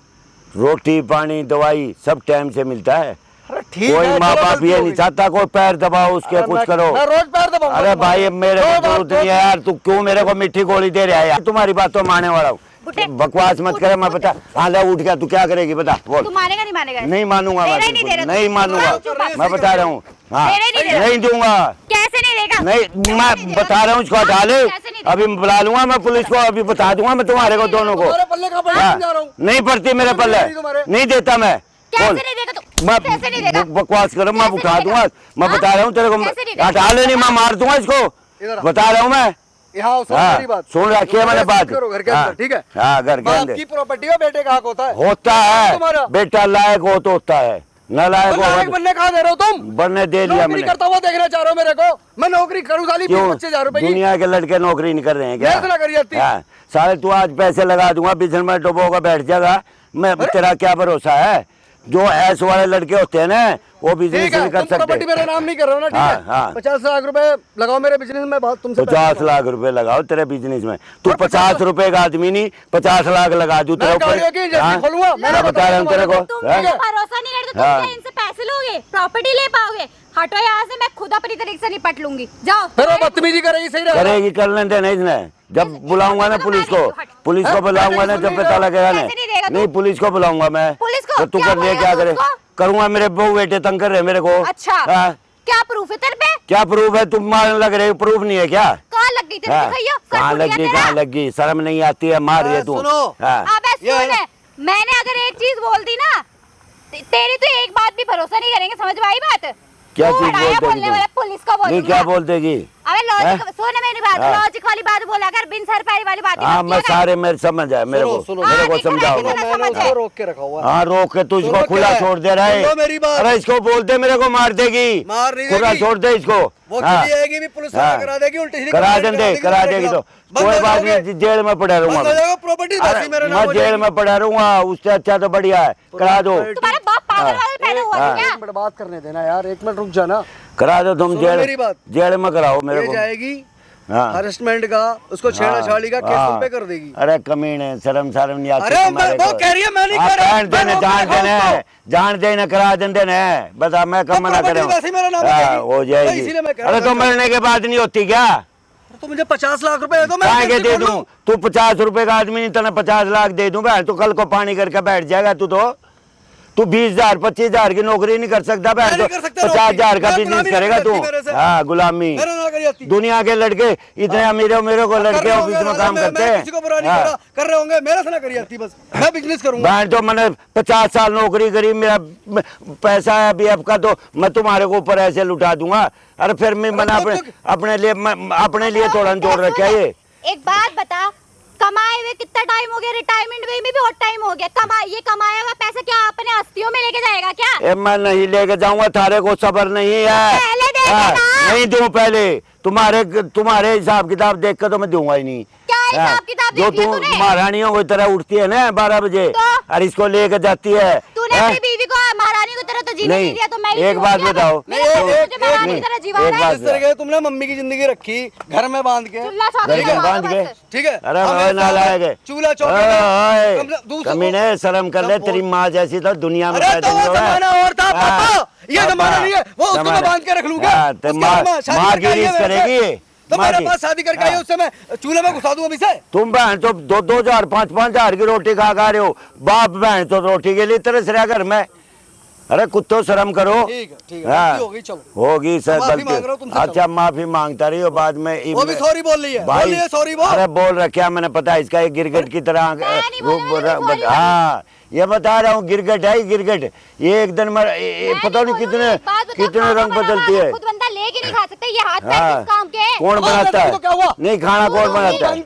रोटी पानी दवाई सब टाइम से मिलता है। अरे ठीक कोई है, माँ चलो बाप गलती ये हो नहीं गई। चाहता कोई पैर दबाओ उसके, अरे कुछ मैं करो। रोज पैर दबाऊंगा अरे तुम्हारे। भाई मेरे दो को बात जरूरत नहीं है यार, तू क्यों मेरे को मीठी गोली दे रहा है यार? तुम्हारी बात तो मानने वाला हूँ, बुड्ढे, बकवास मत करे। मैं बता, हाँ ले उठ गया, तू क्या करेगी बता, बोल। तू मानेगा नहीं मानेगा? नहीं मानूंगा मैं, तेरा ही नहीं बिल्कुल दे रहा नहीं तू। मानूंगा। चुप रह, मैं बता रहा हूँ, हाँ तेरा ही नहीं दे रहा। नहीं दूंगा। कैसे नहीं देगा? नहीं मैं बता रहा हूँ, इसको हटा ले। कैसे नहीं देगा? अभी बुला लूंगा मैं पुलिस को, अभी बता दूंगा मैं तुम्हारे को दोनों को। तुम्हारे पल्ले का पड़ा हाँ, समझा रहा हूँ। नहीं पड़ती मेरे पल्ले, तुम्हारे। नहीं देता मैं। कैसे बोल। नहीं देगा तू? मैं कैसे नहीं देगा? बकवास करो, मैं कैसे उठा नहीं दूंगा। देगा? मैं हाँ? बता रहा हूँ तेरे को, कैसे नहीं देगा? हटा ले, नहीं मैं मार दूंगा इसको, इधर आ। बता रहा हूँ मैं। यहाँ सुन हाँ, मेरी बात। सुन रखी है मैंने बात। करो घर के हाँ, अंदर, ठीक है? हाँ घर के बाप अंदर की प्रॉपर्टी में बेटे का हक होता है। होता है, तुम्हारा। बेटा लायक हो तो होता है, न लायक तो लायक हो बनने कहाँ दे रहे हो तुम? बनने दे लिया नौकरी मैंने। करता हुआ देखना चाह रहे हो मेरे को? मैं नौकरी करूँ साली क्यों 25,000 रुपए की। दुनिया के लड़के नौकरी नहीं कर रहे हैं क्या? मेहनत ना करी जाती। हाँ, साले तू आज पैसे लगा दूंगा, बिजनेस में डुबोगा बैठ जाएगा, मैं तेरा क्या भरोसा है? जो ऐस वाले लड़के होते हैं ना, वो बिजनेस ठीक है, नहीं कर तुम प्रॉपर्टी मेरा सकते। नाम नहीं कर रहे हो ना, ठीक हाँ, है? हाँ। 50 लाख रुपए लगाओ मेरे बिजनेस में, बात तुमसे 50 लाख रुपए लगाओ तेरे बिजनेस में। तू 50 रुपए का आदमी नहीं, 50 लाख लगा दूं तेरे मैं गाड़ियों की एजेंसी हाँ? खोलूंगा, मैं मैंने बता रहा हूँ तेरे को। तुम हाँ? मुझे भरोसा नहीं करते, तुम हाँ। क्या इनसे पैसे लोगे, प्रॉपर्टी ले पाओगे? हटो यहाँ से, मैं खुद अपनी तरीके से निपट लूंगी। जाओ। फिर वो बदतमीजी करेगी, सही रहेगा? करेगी, कर लेने देना इसने। जब बुलाऊंगा ना पुलिस को, पुलिस को बुलाऊंगा ना, जब पता लगेगा ना। कैसे नहीं देगा तू? नहीं पुलिस को बुलाऊंगा मैं। पुलिस को? तो तू क्या कर ले, बोलेगा क्या तू करे? उसको? करूंगा, मेरे बहू बेटे तंग कर रहे मेरे को। अच्छा, हाँ। क्या प्रूफ है तेरे पे? क्या प्रूफ है? तुम मारने लग रहे हो, प्रूफ नहीं है क्या? कहाँ लग गई तेरे हाँ, भैया? सर कहाँ फूट लग गया गई, तेरा? कहाँ लग गई? शर्म नहीं आती है, मार रही है तू। सुनो। हाँ। अबे ये है सुन, मैंने अगर एक चीज बोल दी ना, तेरी तो एक बात भी भरोसा नहीं करेंगे, समझ में आई बात? क्या तू चीज हटाया बोल देगी बोलने तू? वाला, पुलिस को नहीं बोलूंगा। क्या बोल देगी? अबे लॉजिक सुन नहीं बात, लॉजिक वाली बात बोला कर, बिन सर पैरी वाली बात हाँ मैं सारे मेरे समझ आए मेरे को समझाओ। मैंने रोक के रखा हुआ है। हाँ रोक के तू इसको खुला छोड़ दे रहा है। मेरी बात। अरे इसको बोलते मेरे को मार देगी, मार नहीं खुला देगी। छोड़ दे इसको। वो हाँ। चली आएगी भी पुलिस हाँ। करा देगी, उल्टी सीधी करा कंप्लेंट देंगे, करा देगी तो कोई बात नहीं, जेल में पड़ा रहूंगा। प्रॉपर्टी मैं जेल में पड़ा रहूंगा, उससे अच्छा तो बढ़िया है, करा दो। तुम्हारा बाप पागल वागल पैदा हुआ है क्या? 1 मिनट बात करने देना यार, 1 मिनट रुक जाना। करा दो तुम सुनो मेरी बात। जेल में कराओ मेरे ये को। जाएगी हाँ हरेसमेंट का, उसको छेड़छाड़ी का केस तुम पे कर देगी। अरे कमीने शर्म नहीं आती अरे तुम्हारे वो को। कह रही है मैं नहीं आप कर रहा, जान देने मैं जान रोक रहा हूं देने जान देने करा देने बता मैं कम मना प्रॉपर्टी करूँ। वैसे ही मेरा नाम हाँ, रहेगी। हो तो जाएगी। इसीलिए मैं कह रहा अरे हूं, तो मरने के बाद नहीं होती क्या? तो मुझे 50 लाख रुपए दे दो, मैं कहाँ के कैसे दे बोलूं? दूं? तू 50 रुपए का आदमी नहीं, तेने 50 लाख दे दूं बहन, तो कल को पानी करके बैठ जाएगा तू 20,000 25,000 की नौकरी नहीं कर सकता बहन, नहीं तो कर सकता 50,000 का नौकरी। बिजनेस मैं करेगा तू। गुलामी नहीं करती मेरे से। हाँ गुलामी, मेरा ना करी जाती। दुनिया के लड़के इतने अमीर मेरे को लड़के कर रहे ऑफिस में होंगे, काम मैं करते किसी को बुरा नहीं हैं। कर रहा, कर रहे होंगे, मेरे से ना करी जाती, बस मैं बिजनेस करूंगा। बहन तो मैंने 50 साल नौकरी करी, मेरा पैसा है अभी आपका, तो मैं तुम्हारे को ऊपर ऐसे लुटा दूंगा। अरे फिर मैंने अपने लिए थोड़ा जोड़ रखा है ये। एक बात बता, कमाए हुए कितना टाइम हो गया? रिटायरमेंट में भी बहुत टाइम हो गया। ये कमाया हुआ पैसा क्या अपने अस्थियों में लेके जाएगा क्या? ए, मैं नहीं लेके जाऊंगा, थारे को सबर नहीं है। पहले दे हाँ, देना। नहीं दूं पहले, तुम्हारे हिसाब किताब देख कर तो मैं दूंगा ही नहीं। क्या हिसाब हाँ, किताब जो देख लिया तू तूने? महारानियों की तरह उठती है ना 12 बजे तो? और इसको लेकर जाती है। तूने हाँ? अपनी बीवी को महारानी की तरह तो जीने नहीं, नहीं दिया, तो मैं ही एक जीऊँ बात क्या? बताओ। मेरे को एक- तुझे महारानी की नहीं, तरह जीवा एक रहा है। बात इस तरह के तुमने मम्मी की जिंदगी रखी घर में बांध के, चूल्हा चौकी घर के लगा बांध दो के। बस। ठीक है? अरे हमेशा भाई नालायक है। चूल्हा चौकी ओए, में- ओए, कम- दूसरों कमीने शर्म कर ले, सब तेरी माँ जैसी तो दुनिया में अरे पैदा तो वो हुआ है। जमाना और था हाँ, पापा, ये पापा, जमाना नहीं है। वो उसको मैं जमाना- बांध के रख लूंगा। हाँ, तो उसके माँ बाद शादी माँ करके की आई है रीस मेरे करेगी से। ये। तो माँ मेरे की। पास शादी करके आई है, हाँ। उससे मैं चूल्हे में घुसा दूं अभी से। तुम बहन तो 2,000 5,000 की रोटी खा रहे हो, बाप बहन तो रोटी के लिए तरस रहा घर में। अरे कुत्तो शर्म करो। ठीक है हाँ। गलती हो गई, चलो होगी सर माफी मांग रहा हूं तुमसे, अच्छा माफी मांगता रही हो बाद में। वो भी सॉरी बोल रही है, भाई, बोल रही है सॉरी बोल। अरे बोल रखा मैंने, पता है इसका एक गिरगिट की तरह नहीं बोल रही, sorry हाँ ये बता रहा हूँ, गिरगिट है गिरगिट। ये एक दिन पता नहीं कितने रंग बदलती है। खुद बंदा लेके नहीं खा सकते, ये हाथ पैर हाँ। किस काम के हैं? कौन बनाता है? तो क्या हुआ? नहीं खाना कौन बनाता है?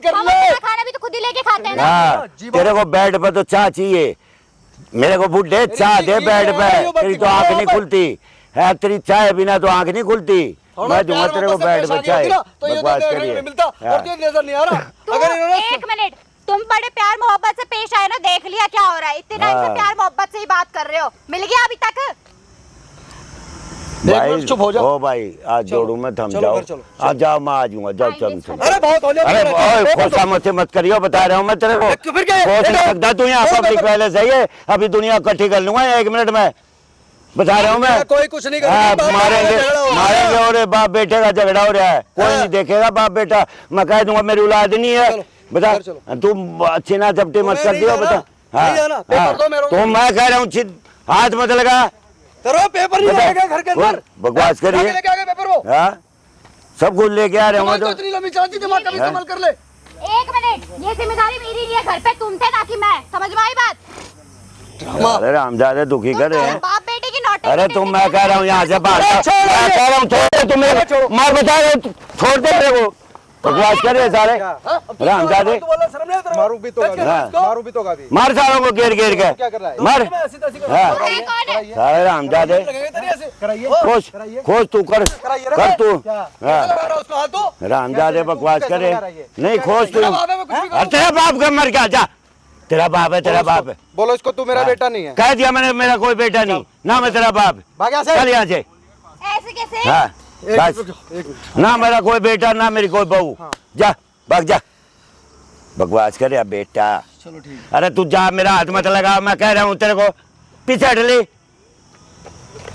खाना भी तो खुद ही लेके खाते हैं ना। हाँ तेरे को बेड पे तो चाय चाहिए, मेरे को बुढ़े चाय दे बेड पे, तेरी तो आंख नहीं खुलती है, तेरी चाय बिना तो आंख नहीं खुलती। मैं दूंगा तेरे को बेड पे चाय, बकवास करिए। मिलता और तुझे नजर नहीं आ रहा। अगर इन्होंने एक मिनट, तुम बड़े प्यार मोहब्बत से पेश आए ना, देख लिया क्या हो रहा है? इतने टाइम से हाँ। प्यार मोहब्बत से ही बात कर रहे हो, मिल गया अभी तक? भाई चुप हो जाओ। ओ भाई आज जोड़ू मैं थम चलो, जाओ, घर चलो, आ जाओ मैं आ जाऊंगा, जाओ आइए, चल चलो। अरे बहुत हो गया, अरे ओए खोसा मुझसे मत करियो, बता रहा हूँ मैं तेरे को। तो फिर क्या है? खोस नहीं सकता तू यहाँ खोस पब्लिक कर- पहले सही है, अभी दुनिया इकट्ठी कर लूंगा 1 मिनट में, बता रहा हूँ मैं। कोई कुछ नहीं हाँ, करेगा, मारेंगे झगड़ा हो रहा है। मारेंगे और बाप बेटे का झगड़ा हो रहा है, कोई हाँ। नहीं देखेगा बाप बेटा, मैं कह दूंगा मेरी औलाद नहीं है। चलो, बता घर चलो। तू अच्छी ना झपटी मत मैं कर नहीं दियो, जाना, बता। नहीं जाना, पेपर दो मेरे को। तो मैं कह रहा हूँ हाथ मत लगा, करो पेपर नहीं बता। लगेगा घर के अंदर। बकवास करिए। जाके लेके आ गए पेपर वो। हाँ सब कुछ लेके आ रहे हूँ मैं तुम्हारी तो। तो इतनी लंबी चाची दिमाग का भी हाँ। इस्तेमाल कर ले। एक मिनट, ये जिम्मेदारी मेरी नहीं है, घर पे तुम थे ना कि मैं, समझ में आई बात? अरे रामजादे दुखी कर रहे हैं। बाप बेटे की नौटंकी अरे तुम मैं कह रहा हूँ यहाँ से बाहर, अरे छोड़ो मैं ये। कह रहा हूँ छोड़ तुम मेरे को, मैं बता रहा हूँ छोड़ दे मेरे को, बकवास कर रहे हैं सारे रामजादे। तू बोला शर्म नहीं आता? मारू भी तो टच कर हाँ। इसको। मारू भी तो गादी मार सारों को घेर घेर के क्या कर रहा है? मार। मैं ऐसी तैसी कर हाँ। अरे कौन है? सारे रामजादे लगेगा तेरी ऐसे। कराइए खोज खोज तू कर कराइए रे। कर तू। क्या? हाँ लगा रहा उसको हाथ तो। रामजादे बकवास कैसे करे लगा रहा है ये? नहीं खोज तू। तेरा बाप है, मैं कुछ भी अरे तेरा बाप का मर गया, जा तेरा बाप है, तेरा बाप है। बोलो इसको तू मेरा हाँ। बेटा नहीं है। कह दिया मैंने, मेरा कोई बेटा नहीं ना, मैं तेरा बाप। भाग यहाँ से। चल यहाँ से। ऐसे कैसे? हाँ बस ना मेरा कोई बेटा ना मेरी कोई बहू, जा भाग जा, बकवास करे अब बेटा। चलो ठीक। अरे तू जा, मेरा हाथ मत लगा, मैं कह रहा हूँ तेरे को, पीछे हट ले,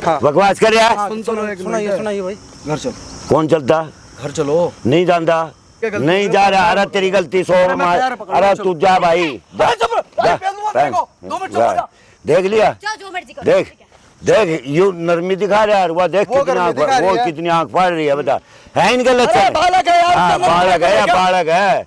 हाँ। बकवास कर यार। सुनाइए सुनाइए भाई। घर चलो, कौन चलता? घर चलो। नहीं जानता, क्या गलती नहीं जा रहा। अरे तेरी गलती सो मैं मार, पैर पकड़ अरे रहा तू जा भाई, जा, अरे चुप रहो, जा, अरे पेल दूंगा तेरे को। 2 मिनट चुप हो जा। देख लिया, जाओ जो मर्जी करो। देख देख यू नरमी दिखा रहा है, वो देख वो कितनी नरमी आंख, दिखा रही वो है। कितनी आंख फाड़ रही है, बता है इनके अरे लक्षण? बालक है यार, हाँ उसका नाम बालक है, क्या? बालक है,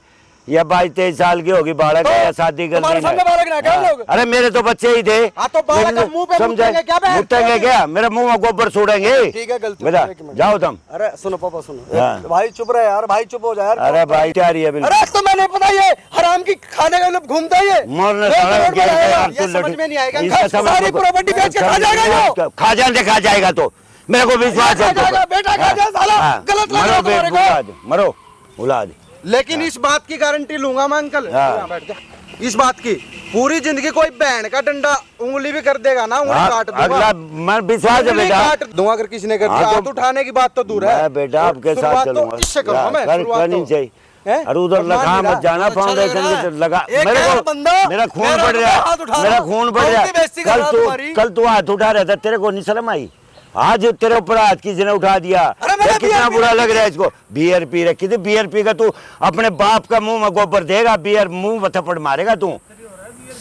या 22-23 साल की होगी, बालक है या शादी कर तुम्हारे ली है। सामने बालक ना, क्या हम लोग? अरे मेरे तो बच्चे ही थे। हाँ, तो बालक का मुंह पे समझे? मुतेंगे क्या बहन? मुतेंगे क्या? मेरे मुंह में गोबर छोड़ेंगे। ठीक है, गलती बेटा हो गई, एक मिनट। जाओ तुम। अरे सुनो पापा, सुनो हाँ। भाई चुप रहे यार, भाई चुप हो जा यार। अरे भाई क्या रही है बिल्कुल। अरे तो मैंने पता ये हराम की खाने का मतलब घूमता है ये। मरने एक साला करोड़ गिर बनाएगा, के यार, ये तू समझ लड़- में नहीं आएगा। इसका समझ सारी में- प्रॉपर्टी बेच के खा जाएगा ये। खा जाएगा तो मेरे को विश्वास है। खा जाएगा, बेटा खा जाए साला। हाँ, गलत लग रहा है मरो बे, तुम्हारे को। औलाद, मरो औलाद। लेकिन इस बात की गारंटी लूंगा मैं अंकल, हाँ। यहाँ बैठ जा। इस बात की पूरी जिंदगी कोई बहन का डंडा उंगली भी कर देगा ना, उंगली हाँ, काट दूंगा। अगला मैं विश्वास है उंगली बेटा। काट दूंगा अगर किसी ने कर हाँ, दिया। तो- हाथ उठाने की बात तो दूर है। मैं बेटा आपके साथ शुरुआत तो चलूंगा। इससे करूंगा मैं, कर- शुरुआत करनी तो। चाहिए। हैं? और उधर और मान लगा मेरा- मत जाना, अच्छा लग फाउंडेशन रहा की है। तरफ लगा। एक मेरे है को बंदा, मेरा खून मेरा बढ़ तो रहा हाथ है, उठा मेरा रहा। खून बढ़ कौन रहा सी बेइज्जती कर है। रहा तुम्हारी? कल तू हाथ उठा रहा था, तेरे को नहीं शर्म आई? आज तेरे ऊपर हाथ किसी ने उठा दिया। अरे मैंने देख कितना बियर बुरा लग रहा है इसको। बियर पी रखी थी, बियर पी का तू अपने बाप का मुंह में गोबर देगा, बियर मुंह में थप्पड़ मारेगा तू।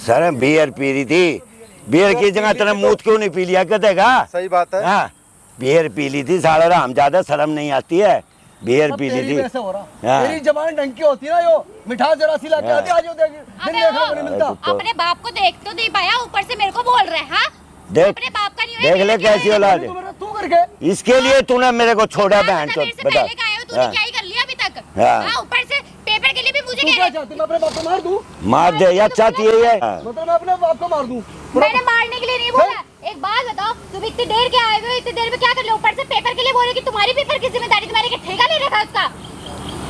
सर बियर पी रही थी, बियर की जगह तेरा मुंह क्यों नहीं पी लिया कहेगा? सही बात है। हाँ, बियर पी ली थी साला राम, ज्यादा शर्म नहीं आती है। बियर सब पी ली तेरी थी। वजह से हो रहा। हाँ। तेरी जबान डंकी होती है ना, यो मिठास जरा सी लाके हाँ। आती, आज यो देख दिन अबे देखने को वो- नहीं मिलता। तो- अपने बाप को देख तो नहीं पाया, ऊपर से मेरे को बोल रहे हैं। हाँ? देख अपने बाप का नहीं है, देख ले मेरा क्या कैसी है? औलाद है। तू करके इसके लिए तूने मेरे को छोड़ा हाँ, बहन मतलब चोद मेरे से बेटा। पहले का आया हो, तूने हाँ। क्या ही कर लिया अभी तक? हाँ। हाँ, ऊपर से पेपर के लिए भी मुझे तू कह क्या रहे। चाहती? मैं अपने बाप को मार दूं? मार दे या चाहती है ये? हाँ। मतलब मैं अपने बाप को मार दूं? मैंने मारने के लिए नहीं बोला। एक बात बताओ, तुम इतनी देर के आए हुए हो, इतनी देर में क्या कर लो? ऊपर से पेपर के लिए बोल रहे हो कि तुम्हारी पेपर की जिम्मेदारी, तुम्हारे के ठेका ले रखा उसका।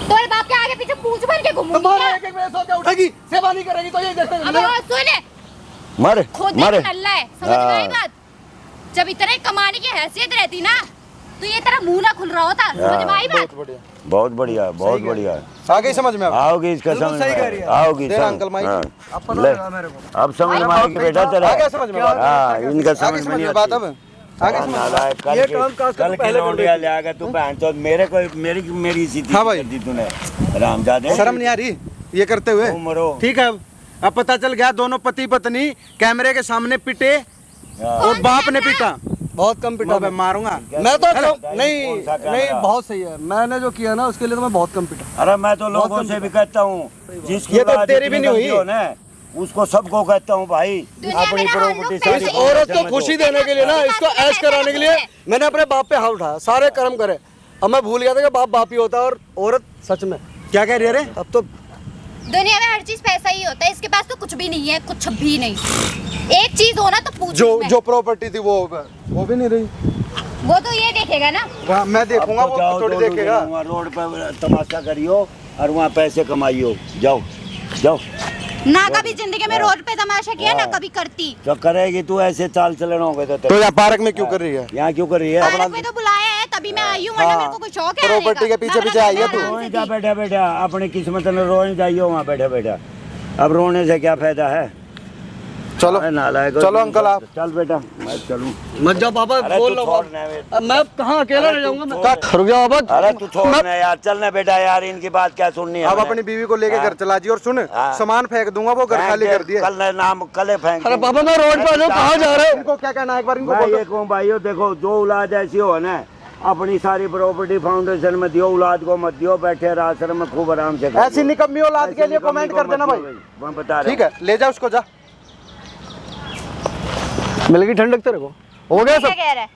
तुम्हारे बाप के आगे पीछे पूछ भर के घूमूंगी तुम्हारा क्या? एक एक पैसा क्या उठेगी, सेवा नहीं करेगी तो यही देखते अब मिलेगा। वो सुन, मर खुद मर। एक नल्ला है, समझ में आई हाँ। बात? जब इतने कमाने की हैसियत रहती ना, तो ये तेरा मुंह ना खुल रहा होता, समझ में आई बात? बहुत बढ़िया, बहुत बढ़िया। आगे समझ में आ आओगी इसका बिल्कुल समझ सही कह में, रही है। आओगी देना समझ। Uncle mic. हाँ। अब पता ले, लगा मेरे को। अब समझ में आएगी बेटा तेरा। आगे समझ में बात। हाँ, इनका आगे समझ में समझ नहीं में बात आती। अब। आगे समझ में बात। नालायक, कल ये की- काम काज कल तो की पहले कर लौंडिया देती। ले आकर तू बहन चोद मेरे को मेरी सी हाँ भाई। कर दी तूने रामजादे। शर्म नहीं आ रही ये करते हुए? मरो। ठीक है, अब पता चल गया दोनों पति पत्नी कैमरे के सामने पिटे हाँ। और बाप ने पीटा। बहुत कम पिटा मैं मैं। मारूंगा। मैं तो कौन नहीं सा कैमरा? नहीं, बहुत सही है। मैंने जो किया ना उसके लिए तो मैं बहुत कम पिटा। अरे मैं तो लोगों से भी कहता हूँ, जिसकी ये तो औलाद तेरी भी इतनी नहीं गंदी हुई। हो ना, उसको सबको कहता हूँ भाई दुनिया में अपनी ना हम लोग प्रॉपर्टी पैसे- इस सारी औरत को समझो। खुशी देने के लिए ना, इसको ऐश कराने के लिए मैंने अपने बाप पे हाथ उठाया, सारे कर्म करे। अब मैं भूल गया था कि बाप बाप ही होता है और औरत सच में। क्या कह रही है रे? अब तो दुनिया में हर चीज पैसा ही होता है, इसके पास तो कुछ भी नहीं है, कुछ भी नहीं। एक चीज हो ना तो पूछ जो लूं मैं। जो प्रॉपर्टी थी वो भी नहीं रही। वो तो ये देखेगा ना। वहाँ मैं देखूंगा, अब तो वो जाओ थोड़ी दोनों देखेगा। जने वहाँ रोड पर तमाशा करियो और वहाँ पैसे कमाइयो। जाओ जाओ। ना कभी जिंदगी में रोड पे तमाशा किया, ना कभी करती। तो करेगी तू ऐसे चाल चलन होगे तो तो यहाँ पार्क में क्यों कर रही है? यहाँ क्यों कर रही है? पार्क में तो बुलाया है, तभी मैं आई हूँ, वरना मेरे को कुछ शौक है आने का। प्रॉपर्टी के पीछे मैं पीछे आई है अपना तू। आराम रोए से क्या थी। बैठा बैठा अपनी किस्मत में रोए जाइयो वहाँ बैठा बैठा। अब रोने से क्या फायदा है? चलो अरे नालायक हो चलो तुम। अंकल आप। चल बेटा मैं चलूँ। मत जाओ पापा, अरे बोल तू लो छोड़ बाप। ना बे। अब मैं कहाँ अकेला अरे रह तू जाऊंगा मैं? छोड़। रुक जाओ बाबा। अरे तू छोड़ ना यार, चल ना बेटा यार, इनकी बात क्या सुननी है अब हमने? अपनी बीवी को लेके हाँ। घर चला जी और सुन, हाँ। सामान फेंक दूंगा, वो घर खाली कर दिए। कल नाम कल फेंक अरे दूंगा। पापा मैं रोड पे आ जाऊँ, कहाँ जा रहे हो? इनको क्या कहना है एक बार इनको मैं बोल दो। ये कहूँ भाइयों, देखो जो औलाद ऐसी हो ना, अपनी सारी प्रॉपर्टी फाउंडेशन में दियो, औलाद को मत दियो, बैठे रह आश्रम में खूब आराम से ऐसी निकम्मी औलाद के लिए कमेंट कर देना भाई। मैं बता रहा ठीक है, ले जा उसको, जा। मिल गई ठंडक तेरे को? हो गया क्या सब कह रहा है?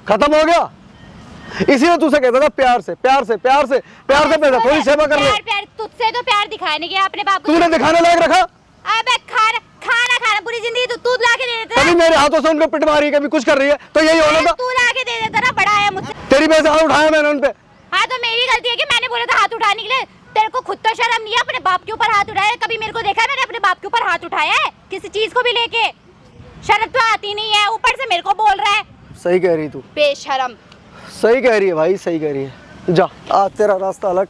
खत्म हो गया। इसीलिए तुझसे कहता था प्यार से प्यार से प्यार से प्यार से पैसा, थोड़ी सेवा कर ले। प्यार प्यार तुझसे तो प्यार दिखाने गया अपने बाप को। तूने दिखाने लायक रखा? अबे खाना खाना खाना पूरी जिंदगी तो तू ला के दे देता कभी ना। मेरे हाथों से उनको पिट मारी, कभी कुछ कर रही है, तो यही होना था। तू ला के दे देता ना, बड़ा है मुझसे। तेरी वजह से हाथ उठाया मैंने उन पे। हाँ तो मेरी गलती है कि मैंने बोला था हाथ उठाने के लिए। तेरे को खुद तो शर्म नहीं है अपने बाप के ऊपर हाथ उठाया? कभी मेरे को देखा है मैंने अपने बाप के ऊपर हाथ उठाया है किसी चीज को भी लेके? शर्म तो आती नहीं है, ऊपर से मेरे को बोल रहा है सही कह रही तू, बेशरम। सही कह रही है भाई, सही कह रही है। जा, आज तेरा रास्ता अलग।